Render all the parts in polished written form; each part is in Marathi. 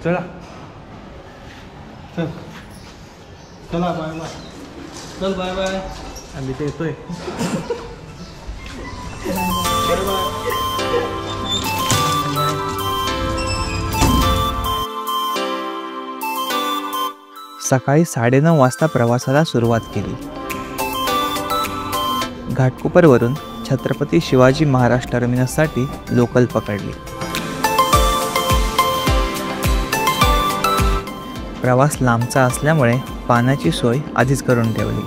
चला चल चला बाय बाय चल बाय बाय आम्ही ते येतोय बाय बाय सकाळी 9:30 वाजता प्रवासाला सुरुवात केली. घाटकोपरवरून छत्रपती शिवाजी महाराज टर्मिनससाठी लोकल पकडली. प्रवास लांबचा असल्यामुळे पाण्याची सोय आधीच करून ठेवली.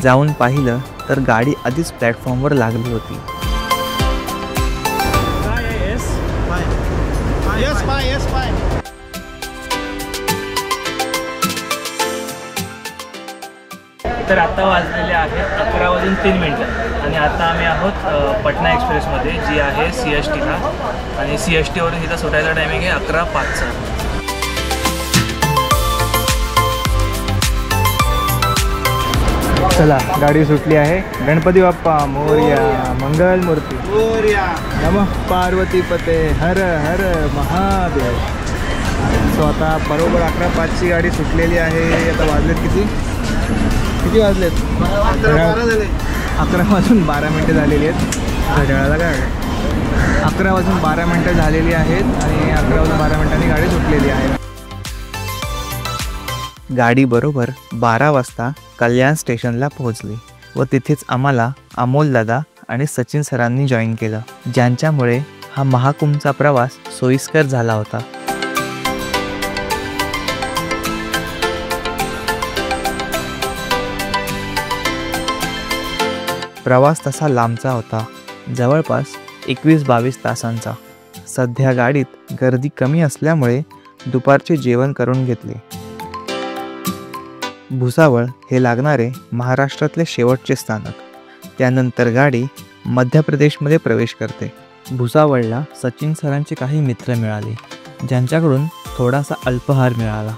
जाऊन पाहिलं तर गाडी आधीच प्लॅटफॉर्मवर लागली होती. तर आता वाजलेले आहेत 11:03 आणि आता आम्ही आहोत पटना एक्सप्रेसमध्ये, जी आहे CSTला. आणि CSTवरून इथं सुटायचा टायमिंग आहे 11:05चा. चला गाडी सुटली आहे. गणपती बाप्पा मोरया, मंगल मूर्ती मोरया, नमः पार्वती पते, हर हर महादेव. सो आता बरोबर 11:05ची गाडी सुटलेली आहे. आता वाजलेत किती वाजलेत? 11 वाजून 12 मिनटं झालेली आहेत. घड्याळाला काय 11 वाजून 12 मिनटं झालेली आहेत आणि 11 वाजून 12 मिनटांनी गाडी सुटलेली आहे. गाडी बरोबर 12 वाजता कल्याण स्टेशनला पोहोचली व तिथेच आम्हाला अमोल दादा आणि सचिन सरांनी जॉईन केलं, ज्यांच्यामुळे हा महाकुंभचा प्रवास सोयीस्कर झाला होता. प्रवास तसा लांबचा होता, जवळपास 21-22 तासांचा. सध्या गाडीत गर्दी कमी असल्यामुळे दुपारचे जेवण करून घेतले. भुसावळ हे लागणारे महाराष्ट्रातले शेवटचे स्थानक. त्यानंतर गाडी मध्य प्रदेशमध्ये प्रवेश करते. भुसावळला सचिन सरांचे काही मित्र मिळाले, ज्यांच्याकडून थोडासा अल्पाहार मिळाला.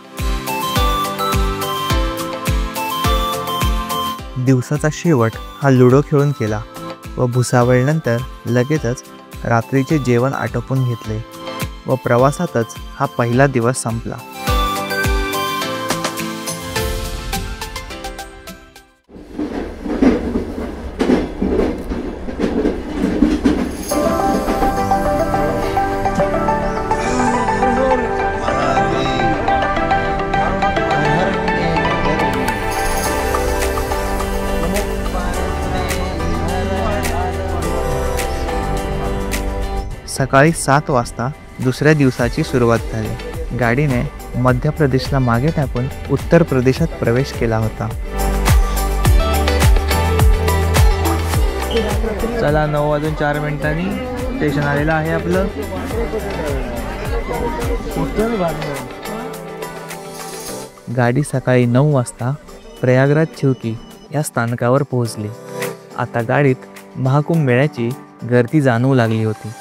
दिवसाचा शेवट हा लुडो खेळून केला व भुसावळनंतर लगेचच रात्रीचे जेवण आटोपून घेतले व प्रवासातच हा पहिला दिवस संपला. सकाळी 7 वाजता दुसऱ्या दिवसाची सुरुवात झाली. गाडीने मध्य प्रदेशला मागे टाकून उत्तर प्रदेशात प्रवेश केला होता. चला 9:04 स्टेशन आलेलं आहे आपलं. गाडी सकाळी 9 वाजता प्रयागराज चिवकी या स्थानकावर पोहोचली. आता गाडीत महाकुंभ मेळ्याची गर्दी जाणवू लागली होती.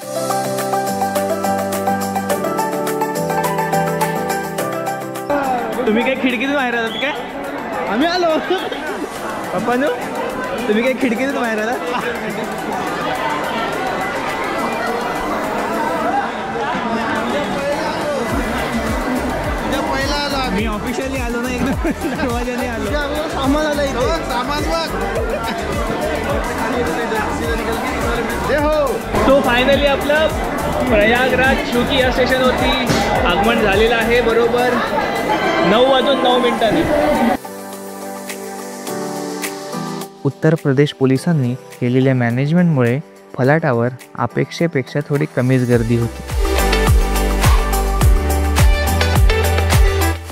तुम्ही काही खिडकीतून बाहेर आलात काय? आम्ही आलो पप्पा. तुम्ही काही खिडकीतून बाहेर आलात? मी ऑफिशियली आलो ना, एकदम दरवाजाने आलो. सामान आलं इथे. सामान तो फायनली आपलं प्रयागराज चिवकी या स्टेशनवरती आगमन झालेलं आहे. बरोबर 9:09 उत्तर प्रदेश पोलिसांनी केलेल्या मॅनेजमेंटमुळे फलाटावर अपेक्षेपेक्षा थोडी कमीच गर्दी होती.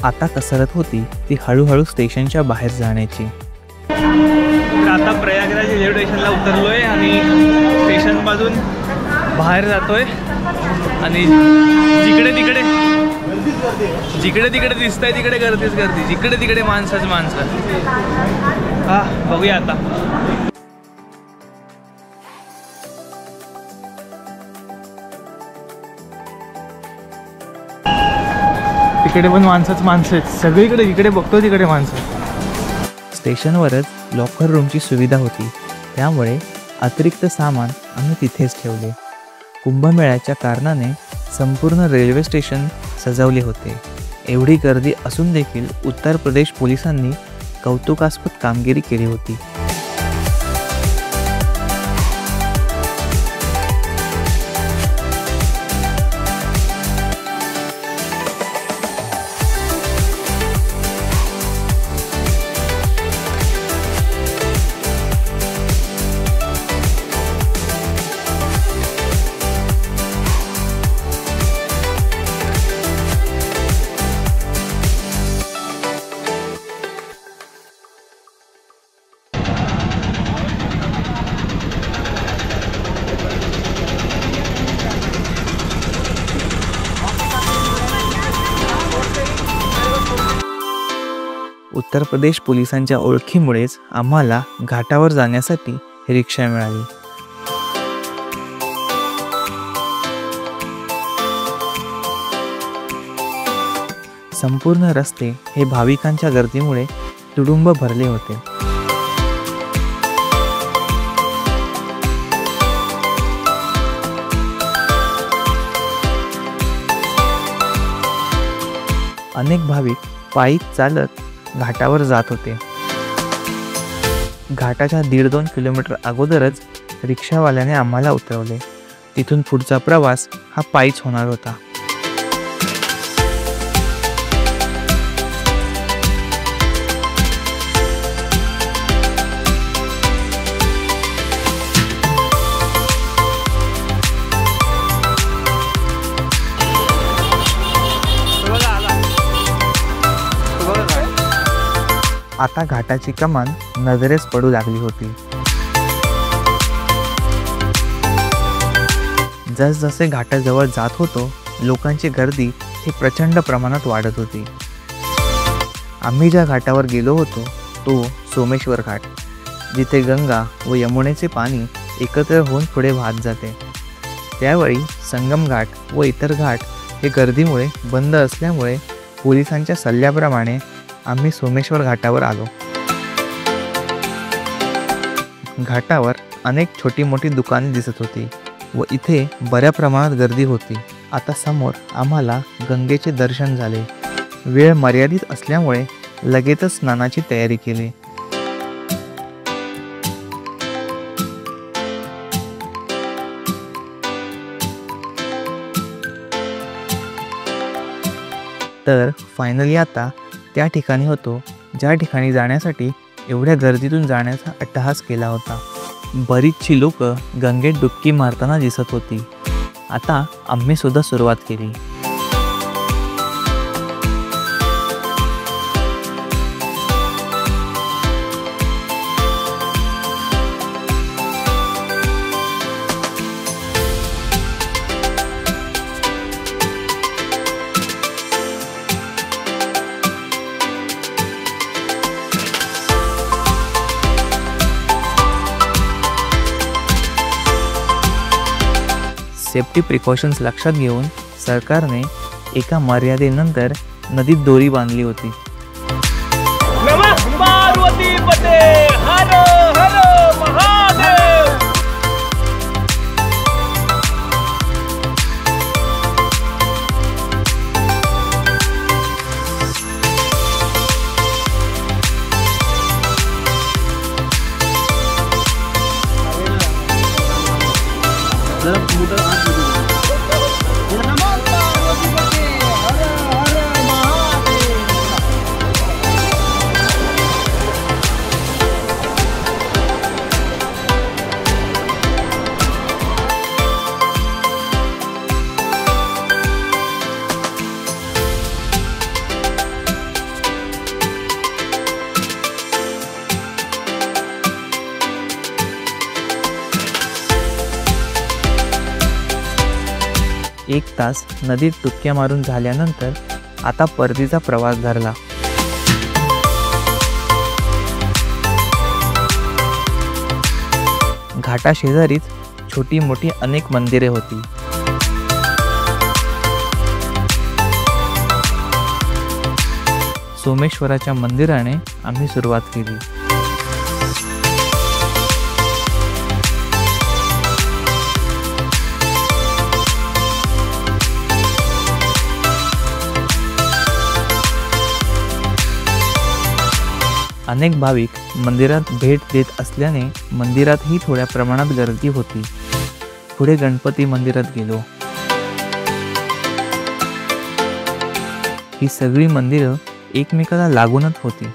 आता कसरत होती ती हळूहळू स्टेशनच्या बाहेर जाण्याची. आता प्रयागराज रेल्वे स्टेशनला उतरलोय आणि स्टेशनपासून बाहेर जातोय आणि जिकडे तिकडे दिसतंय तिकडे गर्दीच गर्दी, जिकडे तिकडे माणसंच माणसं. हा बघूया आता. तिकडे पण माणसंच माणसं आहेत सगळीकडे, जिकडे बघतो तिकडे माणसं. स्टेशनवरच लॉकर रूमची सुविधा होती, त्यामुळे अतिरिक्त सामान आम्ही तिथेच ठेवले. कुंभमेळ्याच्या कारणाने संपूर्ण रेल्वे स्टेशन सजवले होते. एवढी गर्दी असून देखील उत्तर प्रदेश पोलिसांनी कौतुकास्पद कामगिरी केली होती. उत्तर प्रदेश पोलिसांच्या ओळखीमुळेच आम्हाला घाटावर जाण्यासाठी रिक्षा मिळाली. संपूर्ण रस्ते हे भाविकांच्या गर्दीमुळे तुडुंब भरले होते. अनेक भाविक पायी चालत घाटावर जात होते. घाटाच्या 1.5-2 किलोमीटर अगोदरच रिक्षावाल्याने आम्हाला उतरवले. तिथून पुढचा प्रवास हा पायीच होणार होता. आता घाटाची कमान नजरेस पडू लागली होती. जसजसे घाटाजवळ जात होतो, लोकांची गर्दी ही प्रचंड प्रमाणात वाढत होती. आम्ही ज्या घाटावर गेलो होतो तो सोमेश्वर घाट, जिथे गंगा व यमुनेचे पाणी एकत्र होऊन पुढे वाहत जाते. त्यावेळी संगम घाट व इतर घाट हे गर्दीमुळे बंद असल्यामुळे पोलिसांच्या सल्ल्याप्रमाणे आम्ही सोमेश्वर घाटावर आलो. घाटावर अनेक छोटी मोठी दुकाने दिसत होती व इथे बऱ्या प्रमाणात गर्दी होती. आता समोर आम्हाला गंगेचे दर्शन झाले. वेळ मर्यादित असल्यामुळे लगेचच स्नानाची तयारी केली. तर फायनली आता त्या ठिकाणी होतो ज्या ठिकाणी जाण्यासाठी एवढ्या गर्दीतून जाण्याचा अट्टहास केला होता. बरीचशी लोक गंगेत डुबकी मारताना दिसत होती. आता आम्ही सुद्धा सुरुवात केली. सेफ्टी प्रिकॉशन्स लक्षात घेऊन सरकारने एका मर्यादेनंतर नदीत दोरी बांधली होती. नमः पार्वतीपते हर हर महादेव. एक तास नदीत डुबक्या मारून झाल्यानंतर आता परतीचा प्रवास धरला. घाटाशेजारीच छोटी मोठी अनेक मंदिरे होती. सोमेश्वराच्या मंदिराने आम्ही सुरुवात केली. अनेक भाविक मंदिरात भेट देत असल्याने मंदिरातही थोड्या प्रमाणात गर्दी होती. पुढे गणपती मंदिरात गेलो. ही सगळी मंदिरं एकमेकाला लागूनच होती.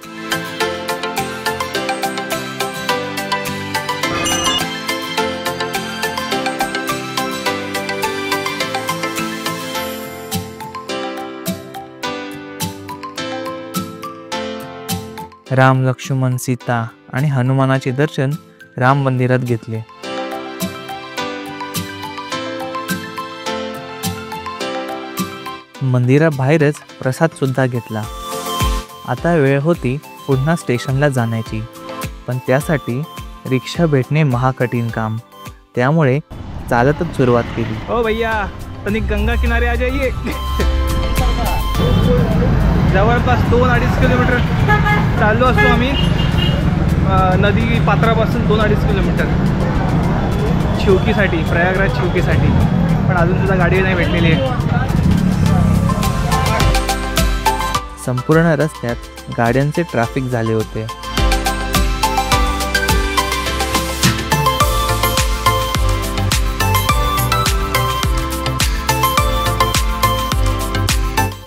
राम, लक्ष्मण, सीता आणि हनुमानाचे दर्शन राम मंदिरात घेतले. मंदिराबाहेरच प्रसाद सुद्धा घेतला. आता वेळ होती पुन्हा स्टेशनला जाण्याची, पण त्यासाठी रिक्षा भेटणे महाकठीण काम. त्यामुळे चालतच सुरुवात केली. ओ भैया, तनिक गंगा किनारे आ जाइए. जवळपास 2-2.5 किलोमीटर चाललो असतो आम्ही. नदी पात्रापासून 2-2.5 किलोमीटर चिवकीसाठी, प्रयागराज चिवकीसाठी. पण अजून सुद्धा गाडी नाही भेटलेली आहे. संपूर्ण रस्त्यात गाड्यांचे ट्रॅफिक झाले होते.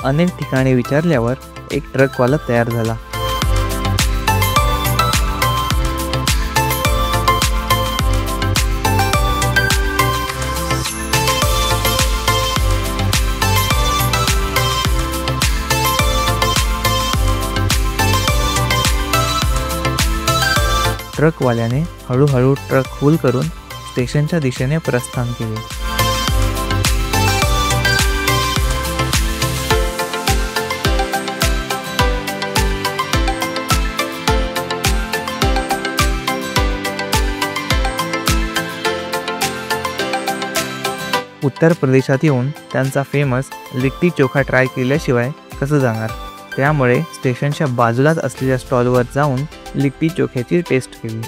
अनेक ठिकाणी विचारल्यावर एक ट्रकवाला तयार झाला. ट्रकवाल्याने हळूहळू ट्रक फुल करून स्टेशनच्या दिशेने प्रस्थान केले. उत्तर प्रदेशात येऊन त्यांचा फेमस लिट्टी चोखा ट्राय केल्याशिवाय कसं जाणार. त्यामुळे स्टेशनच्या बाजूलाच असलेल्या स्टॉलवर जाऊन लिट्टी चोख्याची टेस्ट केली.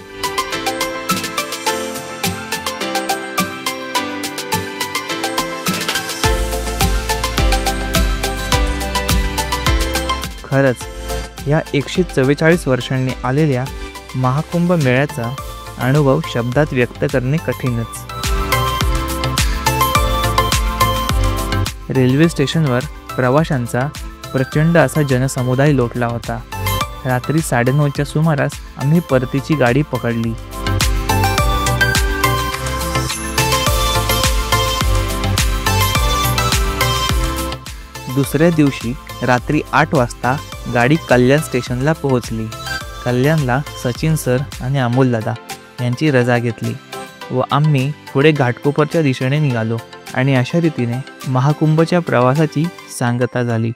खरंच या 144 वर्षांनी आलेल्या महाकुंभ मेळ्याचा अनुभव शब्दात व्यक्त करणे कठीणच. रेल्वे स्टेशनवर प्रवाशांचा प्रचंड असा जनसमुदाय लोटला होता. रात्री 9:30च्या सुमारास आम्ही परतीची गाडी पकडली. दुसऱ्या दिवशी रात्री 8 वाजता गाडी कल्याण स्टेशनला पोहोचली. कल्याणला सचिन सर आणि अमोल दादा यांची रजा घेतली व आम्ही पुढे घाटकोपरच्या दिशेने निघालो आणि अशा रीतीने महाकुंभच्या प्रवासाची सांगता झाली.